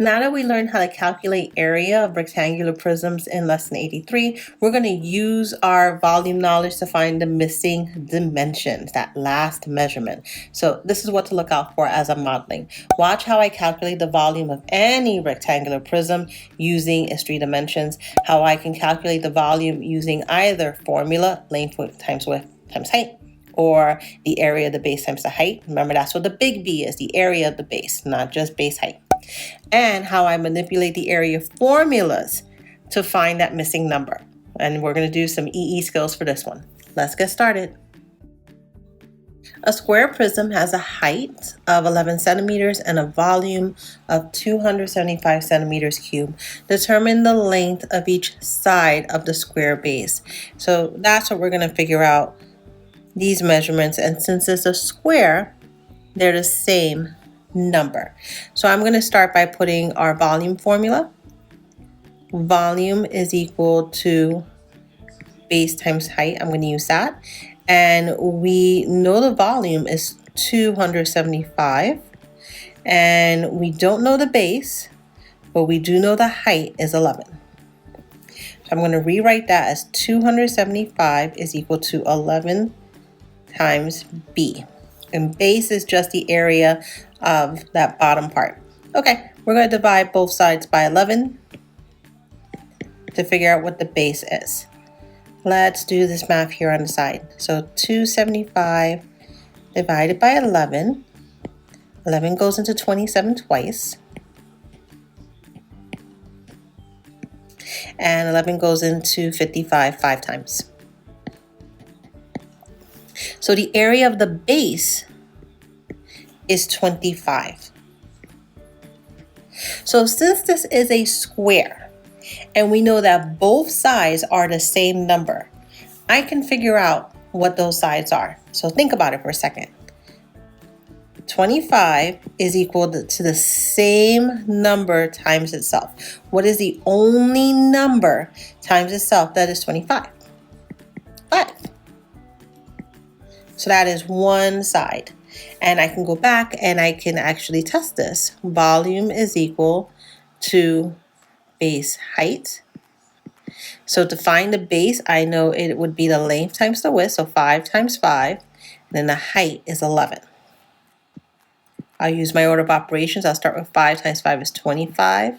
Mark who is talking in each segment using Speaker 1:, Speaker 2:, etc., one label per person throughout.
Speaker 1: Now that we learned how to calculate area of rectangular prisms in lesson 83, we're going to use our volume knowledge to find the missing dimensions, that last measurement. So this is what to look out for as I'm modeling. Watch how I calculate the volume of any rectangular prism using its 3 dimensions, how I can calculate the volume using either formula, length times width times height, or the area of the base times the height. Remember, that's what the big B is, the area of the base, not just base height. And how I manipulate the area formulas to find that missing number. And we're going to do some EE skills for this one. Let's get started. A square prism has a height of 11 centimeters and a volume of 275 centimeters cubed. Determine the length of each side of the square base. So that's what we're going to figure out, these measurements. And since it's a square, they're the same number. So I'm going to start by putting our volume formula. Volume is equal to base times height. I'm going to use that. And we know the volume is 275. And we don't know the base, but we do know the height is 11. So I'm going to rewrite that as 275 is equal to 11 times B. And base is just the area of that bottom part. Okay, we're going to divide both sides by 11 to figure out what the base is. Let's do this math here on the side. So 275 divided by 11. 11 goes into 27 twice. And 11 goes into 55 5 times. So the area of the base is 25. So since this is a square and we know that both sides are the same number, I can figure out what those sides are. So think about it for a second. 25 is equal to the same number times itself. What is the only number times itself that is 25? 5. So that is one side. And I can go back and I can actually test this. Volume is equal to base height. So to find the base, I know it would be the length times the width, so 5 times 5. And then the height is 11. I'll use my order of operations. I'll start with 5 times 5 is 25.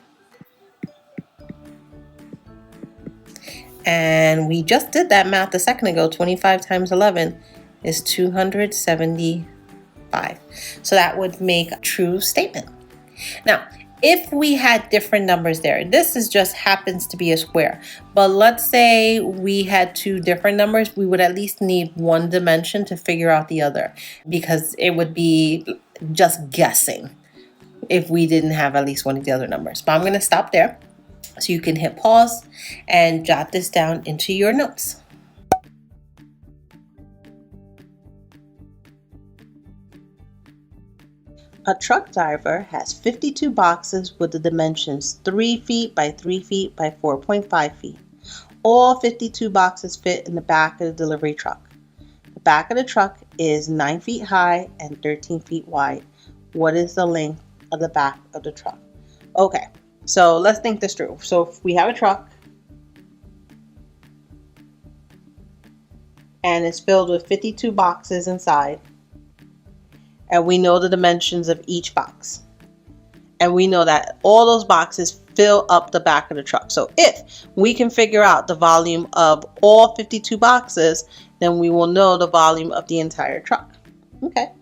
Speaker 1: And we just did that math a second ago. 25 times 11 is 275. So that would make a true statement. Now, if we had different numbers there, this is just happens to be a square, but let's say we had 2 different numbers, we would at least need one dimension to figure out the other, because it would be just guessing if we didn't have at least one of the other numbers. But I'm going to stop there so you can hit pause and jot this down into your notes. A truck driver has 52 boxes with the dimensions 3 feet by 3 feet by 4.5 feet. All 52 boxes fit in the back of the delivery truck. The back of the truck is 9 feet high and 13 feet wide. What is the length of the back of the truck? Okay, so let's think this through. So if we have a truck and it's filled with 52 boxes inside, and we know the dimensions of each box. And we know that all those boxes fill up the back of the truck. So if we can figure out the volume of all 52 boxes, then we will know the volume of the entire truck. Okay.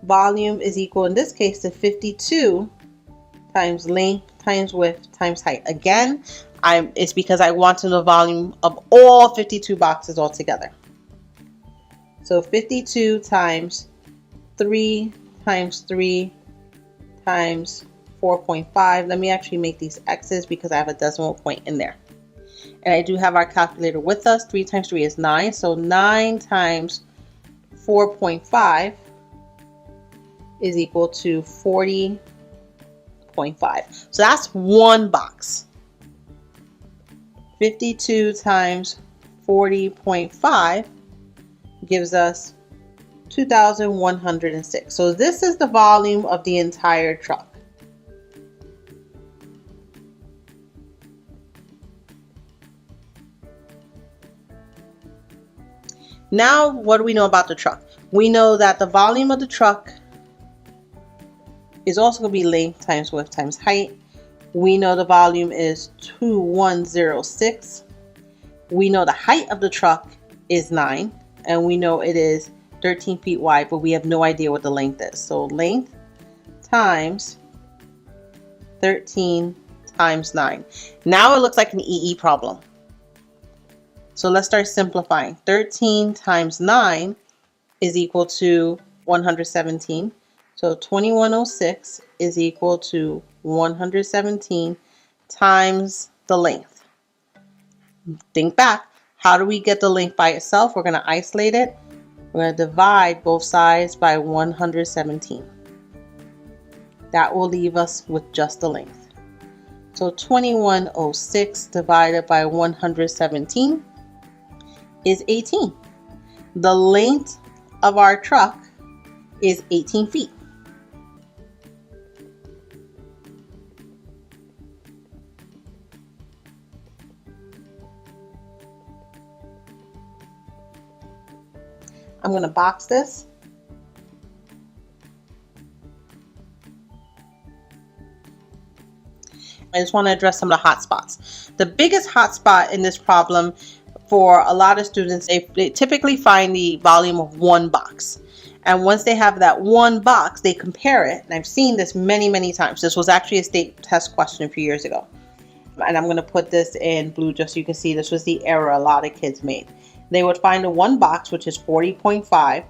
Speaker 1: Volume is equal, in this case, to 52 times length times width times height. Again, it's because I want to know the volume of all 52 boxes altogether. So 52 times 3 times 3 times 4.5. Let me actually make these X's because I have a decimal point in there. And I do have our calculator with us. 3 times 3 is 9. So 9 times 4.5 is equal to 40.5. So that's one box. 52 times 40.5 gives us 2,106. So this is the volume of the entire truck. Now, what do we know about the truck? We know that the volume of the truck is also going to be length times width times height. We know the volume is 2106. We know the height of the truck is 9, and we know it is 13 feet wide, but we have no idea what the length is. So length times 13 times 9. Now it looks like an EE problem. So let's start simplifying. 13 times 9 is equal to 117. So 2106 is equal to 117 times the length. Think back. How do we get the length by itself? We're going to isolate it. We're going to divide both sides by 117. That will leave us with just the length. So 2106 divided by 117 is 18. The length of our truck is 18 feet. I'm going to box this. I just want to address some of the hot spots. The biggest hot spot in this problem for a lot of students, they typically find the volume of one box. And once they have that one box, they compare it. And I've seen this many, many times. This was actually a state test question a few years ago. And I'm going to put this in blue just so you can see this was the error a lot of kids made. They would find a one box, which is 40.5,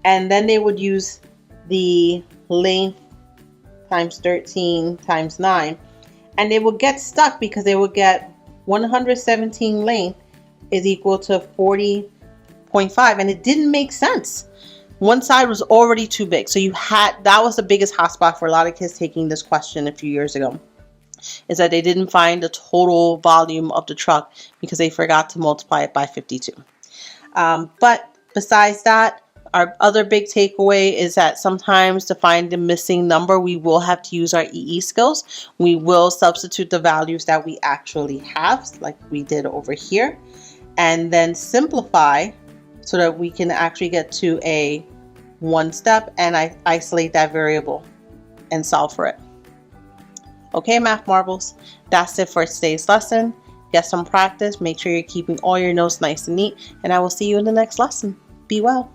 Speaker 1: and then they would use the length times 13 times 9, and they would get stuck because they would get 117 length is equal to 40.5, and it didn't make sense. One side was already too big, so that was the biggest hotspot for a lot of kids taking this question a few years ago, is that they didn't find the total volume of the truck because they forgot to multiply it by 52. But besides that, our other big takeaway is that sometimes to find the missing number, we will have to use our EE skills. We will substitute the values that we actually have, like we did over here, and then simplify so that we can actually get to a one step and isolate that variable and solve for it. Okay, Math Marbles, that's it for today's lesson. Get some practice. Make sure you're keeping all your notes nice and neat, and I will see you in the next lesson. Be well.